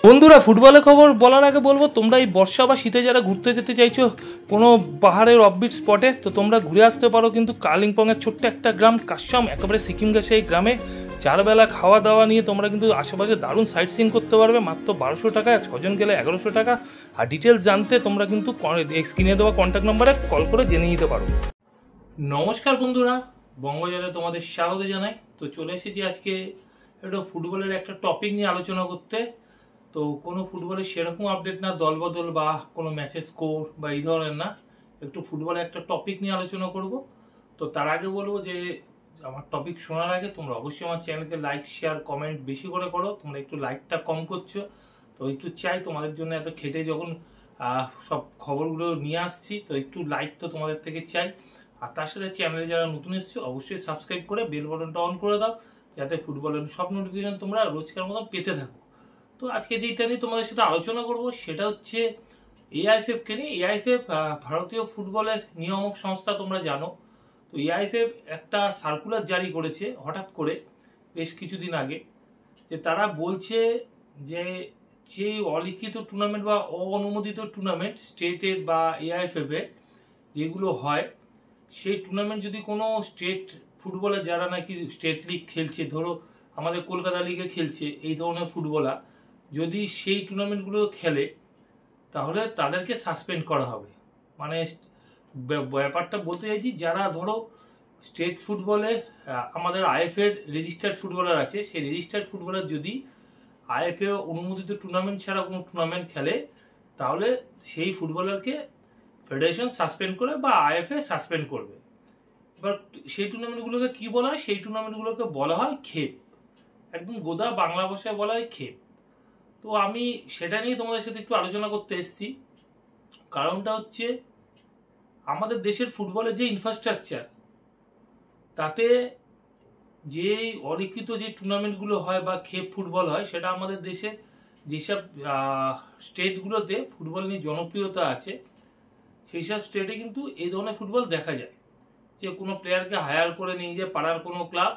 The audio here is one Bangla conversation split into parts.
বন্ধুরা, ফুটবলের খবর বলার আগে বলবো, তোমরা এই বর্ষা বা শীতে যারা ঘুরতে যেতে চাইছো কোনো পাহাড়ের অফবিট স্পটে, তো তোমরা ঘুরে আসতে পারো কিন্তু কালিম্পংয়ের ছোট্ট একটা গ্রাম কাশ্যম, একেবারে সিকিম গেছে এই গ্রামে। 4 বেলা খাওয়া দাওয়া নিয়ে তোমরা কিন্তু আশেপাশে দারুণ সাইট সিন করতে পারবে মাত্র 1200 টাকা, 6 জন গেলে 1100 টাকা। আর ডিটেলস জানতে তোমরা কিন্তু স্ক্রিনে দেওয়া কন্ট্যাক্ট নাম্বারে কল করে জেনে নিতে পারো। নমস্কার বন্ধুরা, বঙ্গজাতে তোমাদের স্বাগত জানাই। তো চলে এসেছি আজকে একটা ফুটবলের একটা টপিক নিয়ে আলোচনা করতে। তো কোনো ফুটবলের সেরকম আপডেট না, দলবদল বা কোনো ম্যাচের স্কোর বা এই ধরনের না, একটু ফুটবলের একটা টপিক নিয়ে আলোচনা করব। তো তার আগে বলবো যে আমার টপিক শোনার আগে তোমরা অবশ্যই আমার চ্যানেলকে লাইক শেয়ার কমেন্ট বেশি করে করো। তোমরা একটু লাইকটা কম করছো, তো একটু চাই তোমাদের জন্য, এত খেটে যখন সব খবরগুলো নিয়ে আসছি, তো একটু লাইক তো তোমাদের থেকে চাই। আর তার সাথে চ্যানেলে যারা নতুন এসছো অবশ্যই সাবস্ক্রাইব করে বেল বাটনটা অন করে দাও, যাতে ফুটবলের সব নোটিফিকেশন তোমরা রোজকার মতো পেতে থাকো। তো আজকে যেটা নিয়ে তোমাদের সাথে আলোচনা করব সেটা হচ্ছে এআইএফএফকে নিয়ে। এআইএফএফ ভারতীয় ফুটবলের নিয়ামক সংস্থা, তোমরা জানো। তো এআইএফএফ একটা সার্কুলার জারি করেছে হঠাৎ করে বেশ কিছুদিন আগে, যে তারা বলছে যে যে অলিখিত টুর্নামেন্ট বা অননুমোদিত টুর্নামেন্ট স্টেটের বা এআইএফএফের যেগুলো হয়, সেই টুর্নামেন্ট যদি কোনো স্টেট ফুটবলার যারা নাকি স্টেট লিগ খেলছে, ধরো আমাদের কলকাতা লিগে খেলছে এই ধরনের ফুটবলার, যদি সেই টুর্নামেন্টগুলো খেলে তাহলে তাদেরকে সাসপেন্ড করা হবে। মানে ব্যাপারটা বলতে চাইছি, যারা ধরো স্টেট ফুটবলে আমাদের আইএফএর রেজিস্টার্ড ফুটবলার আছে, সেই রেজিস্টার্ড ফুটবলার যদি আইএফএ অনুমোদিত টুর্নামেন্ট ছাড়া কোনো টুর্নামেন্ট খেলে, তাহলে সেই ফুটবলারকে ফেডারেশন সাসপেন্ড করে বা আইএফএ সাসপেন্ড করবে। এবার সেই টুর্নামেন্টগুলোকে কি বলা হয়? সেই টুর্নামেন্টগুলোকে বলা হয় খেপ। একদম গোদা বাংলা ভাষায় বলা হয় খেপ। তো আমি সেটা নিয়ে তোমাদের সাথে একটু আলোচনা করতে এসেছি। কারণটা হচ্ছে, আমাদের দেশের ফুটবলের যে ইনফ্রাস্ট্রাকচার, তাতে যে অলিখিত যে টুর্নামেন্টগুলো হয় বা খেপ ফুটবল হয়, সেটা আমাদের দেশে যেসব স্টেটগুলোতে ফুটবল নিয়ে জনপ্রিয়তা আছে, সেই সব স্টেটে কিন্তু এই ধরনের ফুটবল দেখা যায়। যে কোনো প্লেয়ারকে হায়ার করে নিয়ে যায় পাড়ার কোনো ক্লাব,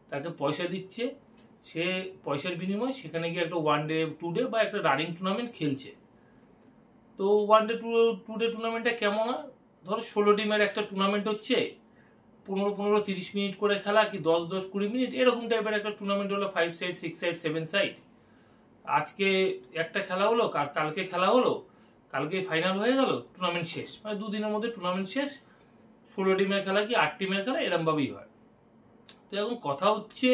তাকে পয়সা দিচ্ছে, সে পয়সার বিনিময়ে সেখানে গিয়ে একটা 1 ডে 2 ডে বা একটা রানিং টুর্নামেন্ট খেলছে। তো 1 ডে 2 ডে টুর্নামেন্টটা কেমন হয়? ধরো 16 টিমের একটা টুর্নামেন্ট হচ্ছে, 15-15 30 মিনিট করে খেলা, কি 10-10-20 মিনিট এরকম টাইপের একটা টুর্নামেন্ট হলো। 5 সাইড 6 সাইড 7 সাইড। আজকে একটা খেলা হলো, কালকে খেলা হলো, কালকে ফাইনাল হয়ে গেল, টুর্নামেন্ট শেষ। মানে 2 দিনের মধ্যে টুর্নামেন্ট শেষ। 16 টিমের খেলা কি 8 টিমের খেলা, এরমভাবেই হয়। তো এখন কথা হচ্ছে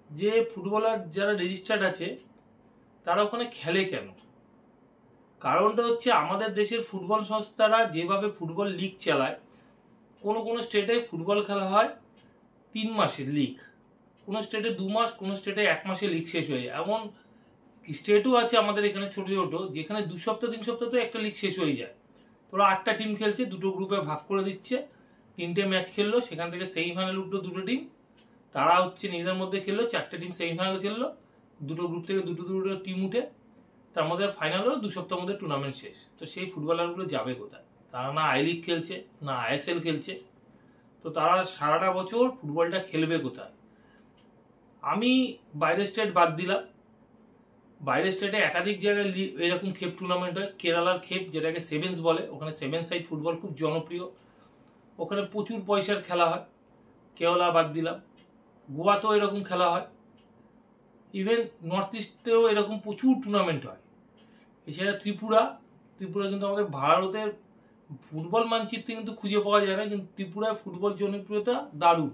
যে ফুটবলার যারা রেজিস্টার্ড আছে তারা ওখানে খেলে কেন? কারণটা হচ্ছে, আমাদের দেশের ফুটবল সংস্থারা যেভাবে ফুটবল লিগ চালায়, কোনো কোনো স্টেটে ফুটবল খেলা হয় 3 মাসের লিগ, কোনো স্টেটে 2 মাস, কোনো স্টেটে 1 মাসে লিগ শেষ হয়ে যায়। এমন স্টেটও আছে আমাদের এখানে ছোট ছোট, যেখানে 2 সপ্তাহ 3 সপ্তাহ তো একটা লিগ শেষ হয়ে যায়। তোরা 8টা টিম খেলছে, 2টো গ্রুপে ভাগ করে দিচ্ছে, 3টে ম্যাচ খেললো, সেখান থেকে সেমিফাইনাল উঠলো 2টো টিম, তারা হচ্ছে নিজেদের মধ্যে খেললো, 4টে টিম সেমিফাইনাল খেললো, 2টো গ্রুপ থেকে 2টো টিম উঠে, তার মধ্যে ফাইনাল হলো, 2 সপ্তাহের মধ্যে টুর্নামেন্ট শেষ। তো সেই ফুটবলারগুলো যাবে কোথায়? তারা না আই লিগ খেলছে, না আইএসএল খেলছে, তো তারা সারাটা বছর ফুটবলটা খেলবে কোথায়? আমি বাইরের স্টেট বাদ দিলাম, বাইরের স্টেটে একাধিক জায়গায় এরকম খেপ টুর্নামেন্ট হয়। কেরালার খেপ, যেটাকে সেভেন্স বলে, ওখানে 7 সাইড ফুটবল খুব জনপ্রিয়, ওখানে প্রচুর পয়সার খেলা হয়। কেরালা বাদ দিলাম, গোয়াতেও এরকম খেলা হয়, ইভেন নর্থ ইস্টেও এরকম প্রচুর টুর্নামেন্ট হয়। এছাড়া ত্রিপুরা কিন্তু আমাদের ভারতের ফুটবল মানচিত্রে কিন্তু খুঁজে পাওয়া যায় না, কিন্তু ত্রিপুরায় ফুটবল জনপ্রিয়তা দারুণ,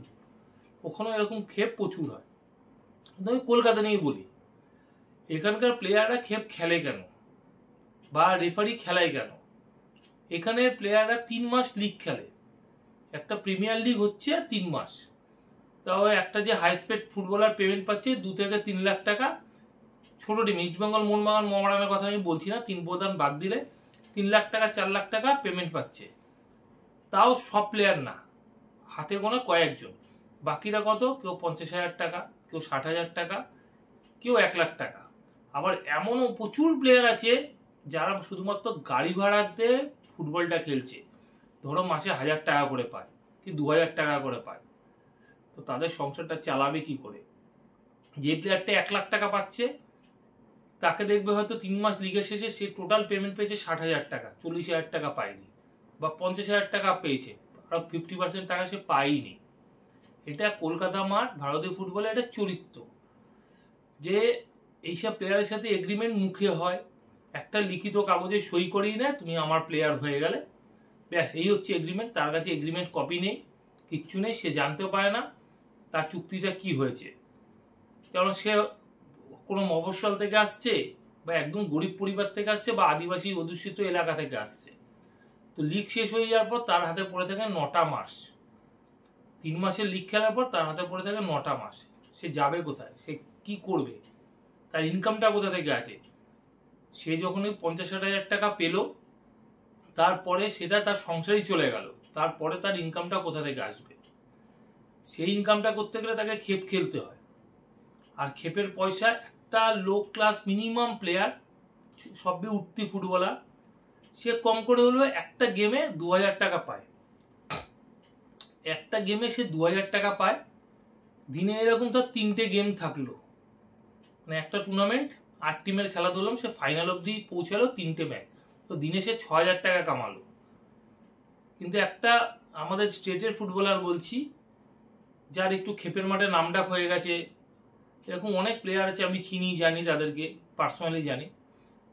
ওখানেও এরকম খেপ প্রচুর হয়। কিন্তু আমি কলকাতা নিয়ে বলি, এখানকার প্লেয়াররা খেপ খেলে কেন বা রেফারি খেলায় কেন? এখানের প্লেয়াররা 3 মাস লিগ খেলে, একটা প্রিমিয়ার লিগ হচ্ছে 3 মাস। তাও একটা যে হাইস্ট পেড ফুটবলার পেমেন্ট পাচ্ছে 2 থেকে 3 লাখ টাকা। ছোট টিম ইস্টবেঙ্গল, মোহনবাগান, মোহামেডানের কথা আমি বলছি না, 3 প্রধান বাদ দিলে 3 লাখ টাকা 4 লাখ টাকা পেমেন্ট পাচ্ছে। তাও সব প্লেয়ার না, হাতে গোনা কয়েকজন। বাকিরা কত? কেউ 50,000 টাকা, কেউ 60,000 টাকা, কেউ 1 লাখ টাকা। আবার এমনও প্রচুর প্লেয়ার আছে যারা শুধুমাত্র গাড়ি ভাড়াতে ফুটবলটা খেলছে, ধরো মাসে 1000 টাকা করে পায় কি 2000 টাকা করে পায়। তো তাদের সংসারটা চালাবে কি করে? যে প্লেয়ারটা 1 লাখ টাকা পাচ্ছে, তাকে দেখবে হয়তো 3 মাস লিগের শেষে সে টোটাল পেমেন্ট পেয়েছে 60,000 টাকা, 40,000 টাকা পায়নি, বা 50,000 টাকা পেয়েছে, আর 50% টাকা সে পায়নি। এটা কলকাতা মাঠ ভারতীয় ফুটবলে এটা চরিত্র, যে এইসব প্লেয়ারের সাথে এগ্রিমেন্ট মুখে হয়, একটা লিখিত কাগজে সই করেই না তুমি আমার প্লেয়ার হয়ে গেলে, ব্যাস এই হচ্ছে এগ্রিমেন্ট। তার কাছে এগ্রিমেন্ট কপি নেই, কিচ্ছু নেই, সে জানতেও পারে না তার চুক্তিটা কি হয়েছে, কারণ সে কোনো মফস্বল থেকে আসছে, বা একদম গরিব পরিবার থেকে আসছে, বা আদিবাসী অধ্যুষিত এলাকা থেকে আসছে। তো লিগ শেষ হয়ে যাওয়ার পর তার হাতে পড়ে থাকে 9টা মাস। 3 মাসের লিগ খেলার পর তার হাতে পড়ে থাকে 9টা মাস। সে যাবে কোথায়, সে কি করবে, তার ইনকামটা কোথা থেকে আছে? সে যখন 50,000 টাকা পেল, তারপরে সেটা তার সংসারেই চলে গেল, তারপরে তার ইনকামটা কোথা থেকে আসবে? সেই ইনকামটা করতে গেলে তাকে খেপ খেলতে হয়, আর খেপের পয়সা একটা লো ক্লাস মিনিমাম প্লেয়ার, সবই উঠতি ফুটবলার, সে কম করে হলেও একটা গেমে 2,000 টাকা পায়। একটা গেমে সে 2,000 টাকা পায়। দিনে এরকম তার 3টে গেম থাকলো, মানে একটা টুর্নামেন্ট 8 টিমের খেলা ধরলাম, সে ফাইনাল অবধি পৌঁছালো 3টে ম্যাচ, তো দিনে সে 6,000 টাকা কামালো। কিন্তু একটা আমাদের স্টেটের ফুটবলার বলছি, যার একটু খেপের মাঠে নামডাক হয়ে গেছে, এরকম অনেক প্লেয়ার আছে, আমি চিনি, জানি, তাদেরকে পার্সোনালি জানি,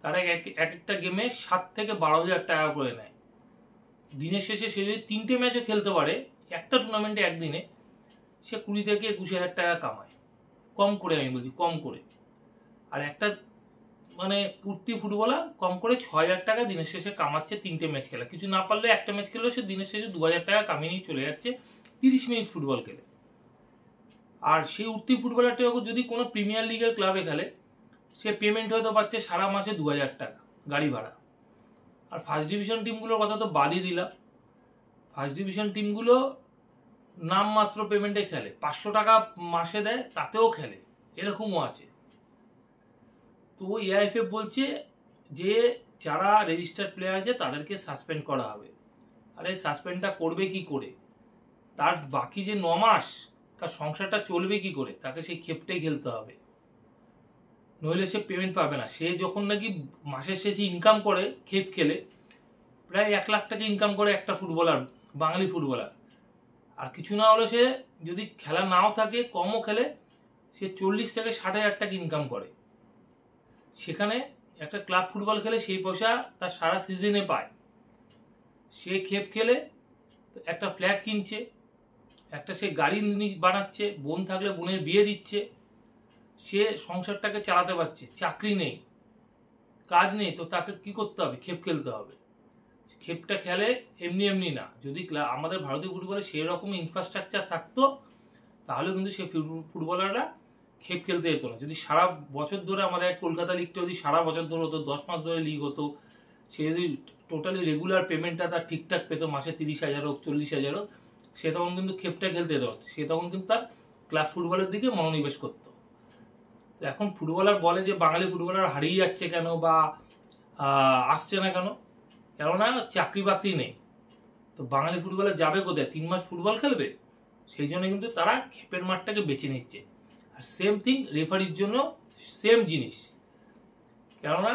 তারা একটা গেমে 7 থেকে 12,000 টাকা করে নেয়। দিনের শেষে সে যদি 3টে ম্যাচও খেলতে পারে একটা টুর্নামেন্টে একদিনে, সে 20 থেকে 21,000 টাকা কামায়, কম করে, আমি বলছি কম করে। আর একটা মানে উঠতি ফুটবলার কম করে 6,000 টাকা দিনের শেষে কামাচ্ছে 3টে ম্যাচ খেলা, কিছু না পারলে একটা ম্যাচ খেলেও সে দিনের শেষে 2,000 টাকা কামিয়ে নিয়ে চলে যাচ্ছে 30 মিনিট ফুটবল খেলে। আর সেই উঠতি ফুটবলারটা যদি কোনো প্রিমিয়ার লিগের ক্লাবে খেলে, সে পেমেন্ট হয়তো পাচ্ছে সারা মাসে 2,000 টাকা গাড়ি ভাড়া। আর ফার্স্ট ডিভিশন টিমগুলোর কথা তো বাদই দিলাম, ফার্স্ট ডিভিশন টিমগুলো নামমাত্র পেমেন্টে খেলে, 500 টাকা মাসে দেয়, তাতেও খেলে, এরকমও আছে। তো এআইএফএফ বলছে যে যারা রেজিস্টার্ড প্লেয়ার আছে তাদেরকে সাসপেন্ড করা হবে। আর এই সাসপেন্ডটা করবে কি করে? তার বাকি যে 9 মাস তার সংসারটা চলবে কি করে? তাকে সেই খেপটাই খেলতে হবে, নইলে সে পেমেন্ট পাবে না। সে যখন নাকি মাসের শেষে ইনকাম করে খেপ খেলে, প্রায় 1 লাখ টাকা ইনকাম করে একটা ফুটবলার, বাঙালি ফুটবলার। আর কিছু না হলে সে যদি খেলা নাও থাকে, কমও খেলে, সে 40 থেকে 60,000 টাকা ইনকাম করে। সেখানে একটা ক্লাব ফুটবল খেলে সেই পয়সা তার সারা সিজনে পায়। সে খেপ খেলে একটা ফ্ল্যাট কিনছে, একটা সে গাড়ি বানাচ্ছে, বোন থাকলে বোনের বিয়ে দিচ্ছে, সে সংসারটাকে চালাতে পারছে। চাকরি নেই, কাজ নেই, তো তাকে কি করতে হবে? খেপ খেলতে হবে। খেপটা খেলে এমনি এমনি না। যদি আমাদের ভারতীয় ফুটবলে সেই রকম ইনফ্রাস্ট্রাকচার থাকতো, তাহলে কিন্তু সে ফুটবলাররা খেপ খেলতে যেত না। যদি সারা বছর ধরে আমাদের কলকাতা লিগটা যদি সারা বছর ধরে হতো, 10 মাস ধরে লিগ হতো, সে যদি টোটালি রেগুলার পেমেন্টটা তার ঠিকঠাক পেত, মাসে 30,000 হোক 40,000 হোক, সে তখন কিন্তু খেপটা খেলতে যেত, সে তখন কিন্তু তার ক্লাব ফুটবলের দিকে মনোনিবেশ করতো। তো এখন ফুটবলার বলে যে বাঙালি ফুটবলার হারিয়ে যাচ্ছে কেন, বা আসছে না কেন? কেননা চাকরি বাকরি নেই। তো বাঙালি ফুটবলার যাবে কোথায়? 3 মাস ফুটবল খেলবে? সেই জন্য কিন্তু তারা খেপের মাঠটাকে বেছে নিচ্ছে। আর সেম থিং রেফারির জন্য, সেম জিনিস। কেননা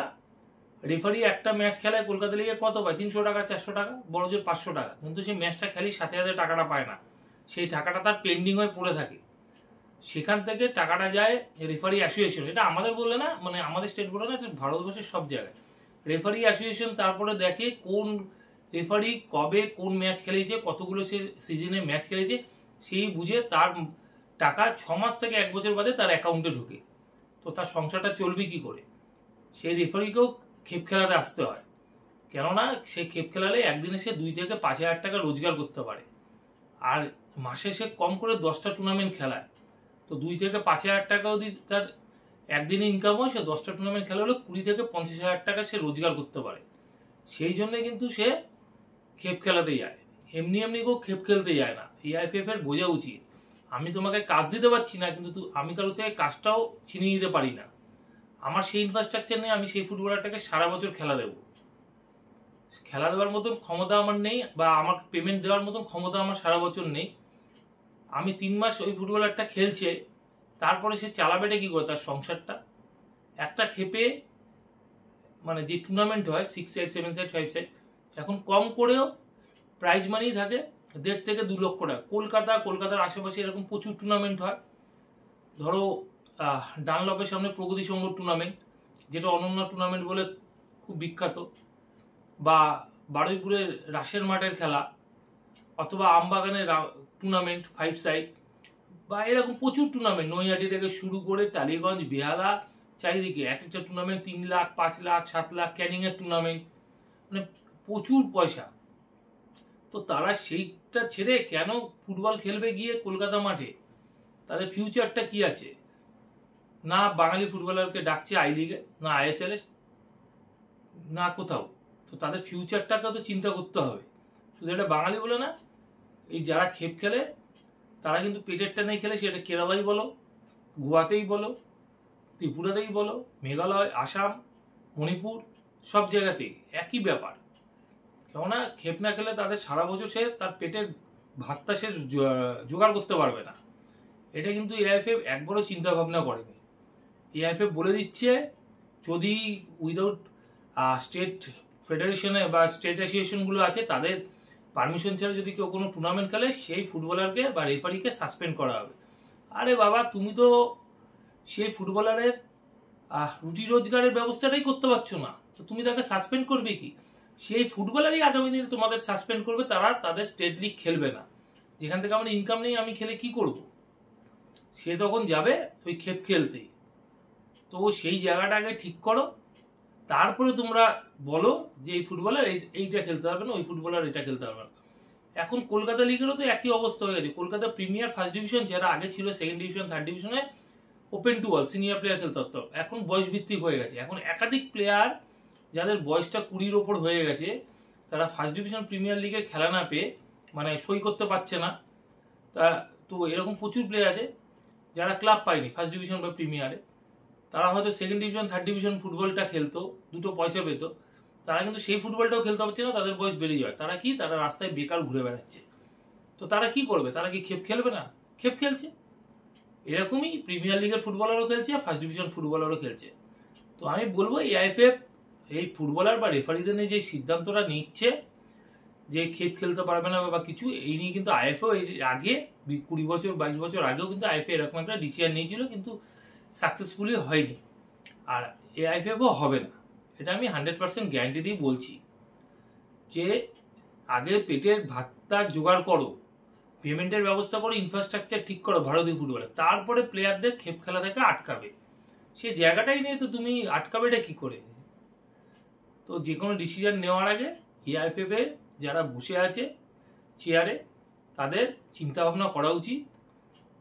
রেফারি একটা ম্যাচ খেলায় কলকাতা লিগে কত পায়? 300 টাকা, 400 টাকা, বড় জোর 500 টাকা। কিন্তু সেই ম্যাচটা খেলি সাথে সাথে টাকাটা পায় না, সেই টাকাটা তার পেন্ডিং হয়ে পড়ে থাকে। সেখান থেকে টাকাটা যায় রেফারি অ্যাসোসিয়েশন। এটা আমাদের বলে না, মানে আমাদের স্টেট বলে না, এটা ভারতবর্ষের সব জায়গায় রেফারি অ্যাসোসিয়েশন। তারপরে দেখে কোন রেফারি কবে কোন ম্যাচ খেলেছে, কতগুলো সে সিজনে ম্যাচ খেলেছে, সেই বুঝে তার টাকা 6 মাস থেকে 1 বছর বাদে তার অ্যাকাউন্টে ঢোকে। তো তার সংসারটা চলবে কি করে? সেই রেফারিকেও খেপ খেলাতে আসতে হয়, কেননা সে খেপ খেলালে একদিনে সে 2 থেকে 5,000 টাকা রোজগার করতে পারে। আর মাসে সে কম করে 10টা টুর্নামেন্ট খেলায়, তো 2 থেকে 5,000 টাকা যদি তার একদিনে ইনকাম হয়, সে 10টা টুর্নামেন্ট খেলা হলে 20 থেকে 50,000 টাকা সে রোজগার করতে পারে। সেই জন্য কিন্তু সে খেপ খেলাতে যায়, এমনি এমনি কেউ খেপ খেলতে যায় না। এআইএফএফ এর বোঝা উচিত, আমি তোমাকে কাজ দিতে পারছি না, কিন্তু আমি কারো থেকে কাজটাও ছিনিয়ে নিতে পারি না। আমার সেই ইনফ্রাস্ট্রাকচার নেই, আমি সেই ফুটবলারটাকে সারা বছর খেলা দেবো, খেলা দেওয়ার মতন ক্ষমতা আমার নেই, বা আমার পেমেন্ট দেওয়ার মতন ক্ষমতা আমার সারা বছর নেই। আমি 3 মাস ওই ফুটবলারটা খেলছে, তারপরে সে চালাবেটা কি করে তার সংসারটা? একটা ক্ষেপে মানে যে টুর্নামেন্ট হয় 6 সাইড 7 সাইড 5 সাইড, এখন কম করেও প্রাইজ মানি থাকে 1.5 থেকে 2 লক্ষ টাকা। কলকাতার আশেপাশে এরকম প্রচুর টুর্নামেন্ট হয়। ধরো ডানলপের সামনে প্রগতি সংঘ টুর্নামেন্ট, যেটা অনন্য টুর্নামেন্ট বলে খুব বিখ্যাত, বা বারুইপুরের রাসের মাঠের খেলা, অথবা আমবাগানের টুর্নামেন্ট 5 সাইড, বা এরকম প্রচুর টুর্নামেন্ট নৈহাটি থেকে শুরু করে টালিগঞ্জ, বেহালা, চারিদিকে এক একটা টুর্নামেন্ট 3 লাখ 5 লাখ 7 লাখ, ক্যানিংয়ের টুর্নামেন্ট, মানে প্রচুর পয়সা। তো তারা সেইটা ছেড়ে কেন ফুটবল খেলবে গিয়ে কলকাতা মাঠে? তাদের ফিউচারটা কি আছে? না বাঙালি ফুটবলারকে ডাকছে আই লিগে, না আইএসএল, না কোথাও। তো তাদের ফিউচারটাকে তো চিন্তা করতে হবে। শুধু এটা বাঙালি বলে না, এই যারা খেপ খেলে তারা কিন্তু পেটের টানেই খেলে, সেটা কেরালাই বলো, গোয়াতেই বলো, ত্রিপুরাতেই বলো, মেঘালয়, আসাম, মণিপুর, সব জায়গাতেই একই ব্যাপার। কেননা খেপ না খেলে তাদের সারা বছর সে তার পেটের ভাতটা সে জোগাড় করতে পারবে না। এটা কিন্তু এআইএফএফ একবারও চিন্তা ভাবনা করেনি। এআইএফএফ বলে দিচ্ছে যদি উইদাউট স্টেট ফেডারেশনে বা স্টেট অ্যাসোসিয়েশনগুলো আছে তাদের পারমিশন ছাড়া যদি কেউ কোনো টুর্নামেন্ট খেলে সেই ফুটবলারকে বা রেফারিকে সাসপেন্ড করা হবে। আরে বাবা, তুমি তো সেই ফুটবলারের রুটি রোজগারের ব্যবস্থাটাই করতে পারছো না, তো তুমি তাকে সাসপেন্ড করবে কি? সেই ফুটবলারই আগামী দিনে তোমাদের সাসপেন্ড করবে, তারা তাদের স্টেট লিগ খেলবে না। যেখান থেকে আমার ইনকাম নেই, আমি খেলে কি করব? সে তখন যাবে ওই খেপ খেলতেই। তো সেই জায়গাটা আগে ঠিক করো, তারপরে তোমরা বলো যে এই ফুটবলার এইটা খেলতে পারবে না, ওই ফুটবলার এটা খেলতে পারবে না। এখন কলকাতা লিগেরও তো একই অবস্থা হয়ে গেছে। কলকাতা প্রিমিয়ার ফার্স্ট ডিভিশন, যারা আগে ছিল সেকেন্ড ডিভিশন থার্ড ডিভিশনে, open to all senior player খেলতে পারতো, এখন বয়স ভিত্তিক হয়ে গেছে। এখন একাধিক প্লেয়ার যাদের বয়সটা 20-র ওপর হয়ে গেছে, তারা ফার্স্ট ডিভিশন প্রিমিয়ার লিগের খেলা না পেয়ে মানে সই করতে পারছে না। তো এরকম প্রচুর প্লেয়ার আছে যারা ক্লাব পায়নি ফার্স্ট ডিভিশন বা প্রিমিয়ারে, তারা হয়তো সেকেন্ড ডিভিশন থার্ড ডিভিশন ফুটবলটা খেলতো, দুটো পয়সা পেতো, তারা কিন্তু সেই ফুটবলটাও খেলতে পারছে না, তাদের বয়স বেড়ে যায়। তারা কি? তারা রাস্তায় বেকার ঘুরে বেড়াচ্ছে। তো তারা কি করবে? তারা কি খেপ খেলবে না? খেপ খেলছে। এরকমই প্রিমিয়ার লিগের ফুটবলারও খেলছে, ফার্স্ট ডিভিশন ফুটবলারও খেলছে। তো আমি বলবো এআইএফএফ এই ফুটবলার বা রেফারিদের নিয়ে যে সিদ্ধান্তটা নিচ্ছে যে খেপ খেলতে পারবে না বা কিছু, এই নিয়ে কিন্তু আইএফএ এর আগে 20 বছর 22 বছর আগেও কিন্তু আইএফএ এরকম একটা ডিসিশন নিয়েছিল, কিন্তু সাকসেসফুলি হয়নি। আর এআইএফএফও হবে না, এটা আমি 100% গ্যারান্টি দিয়ে বলছি। যে আগে পেটের ভাতটা জোগাড় করো, পেমেন্টের ব্যবস্থা করো, ইনফ্রাস্ট্রাকচার ঠিক করো ভারতীয় ফুটবলে, তারপরে প্লেয়ারদের খেপ খেলা থেকে আটকাবে। সে জায়গাটাই নেই তো তুমি আটকাবেটা কি করে? তো যে কোনো ডিসিশন নেওয়ার আগে এআইএফএফ এ যারা বসে আছে চেয়ারে, তাদের চিন্তা ভাবনা করা উচিত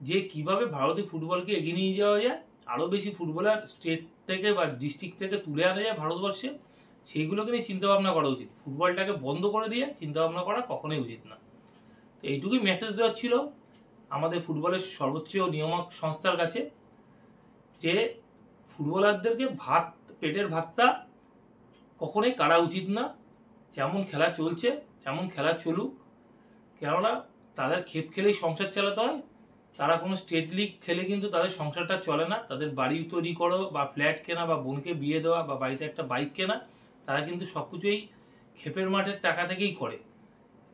যে কিভাবে ভারতীয় ফুটবলকে এগিয়ে নিয়ে যাওয়া যায়, আরও বেশি ফুটবলার স্টেট থেকে বা ডিস্ট্রিক্ট থেকে তুলে আনা যায় ভারতবর্ষে, সেইগুলোকে নিয়ে চিন্তাভাবনা করা উচিত। ফুটবলটাকে বন্ধ করে দিয়ে চিন্তাভাবনা করা কখনোই উচিত না। তো এইটুকুই মেসেজ দেওয়ার ছিল আমাদের ফুটবলের সর্বোচ্চ নিয়ামক সংস্থার কাছে, যে ফুটবলারদেরকে পেটের ভাতটা কখনোই কাড়া উচিত না। যেমন খেলা চলছে তেমন খেলা চলুক, কেননা তাদের খেপ খেলেই সংসার চালাতে হয়। তারা কোনো স্টেট লিগ খেলে কিন্তু তাদের সংসারটা চলে না। তাদের বাড়ি তৈরি করো বা ফ্ল্যাট কেনা বা বোনকে বিয়ে দেওয়া বা বাড়িতে একটা বাইক কেনা, তারা কিন্তু সব কিছুই খেপের মাঠের টাকা থেকেই করে।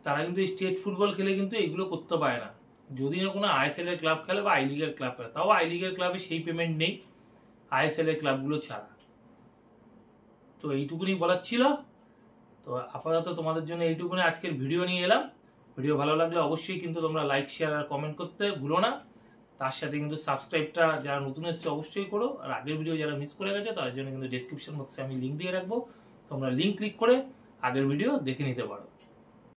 তারা কিন্তু এই স্টেট ফুটবল খেলে কিন্তু এগুলো করতে পারে না, যদি না কোনো আইএসএল এর ক্লাব খেলে বা আই লিগের ক্লাব খেলে। তাও আই লিগের ক্লাবে সেই পেমেন্ট নেই আইএসএল এর ক্লাবগুলো ছাড়া। তো এইটুকুনি বলার ছিল। তো আপাতত তোমাদের জন্য এইটুকুনি আজকের ভিডিও নিয়ে এলাম। ভিডিও ভালো লাগলে অবশ্যই কিন্তু তোমরা লাইক শেয়ার আর কমেন্ট করতে ভুলো না। তার সাথে কিন্তু সাবস্ক্রাইবটা যারা নতুন এসছে অবশ্যই করো। আর আগের ভিডিও যারা মিস করে গেছে তাদের জন্য কিন্তু ডেসক্রিপশন বক্সে আমি লিঙ্ক দিয়ে রাখবো, তোমরা লিঙ্ক ক্লিক করে আগের ভিডিও দেখে নিতে পারো।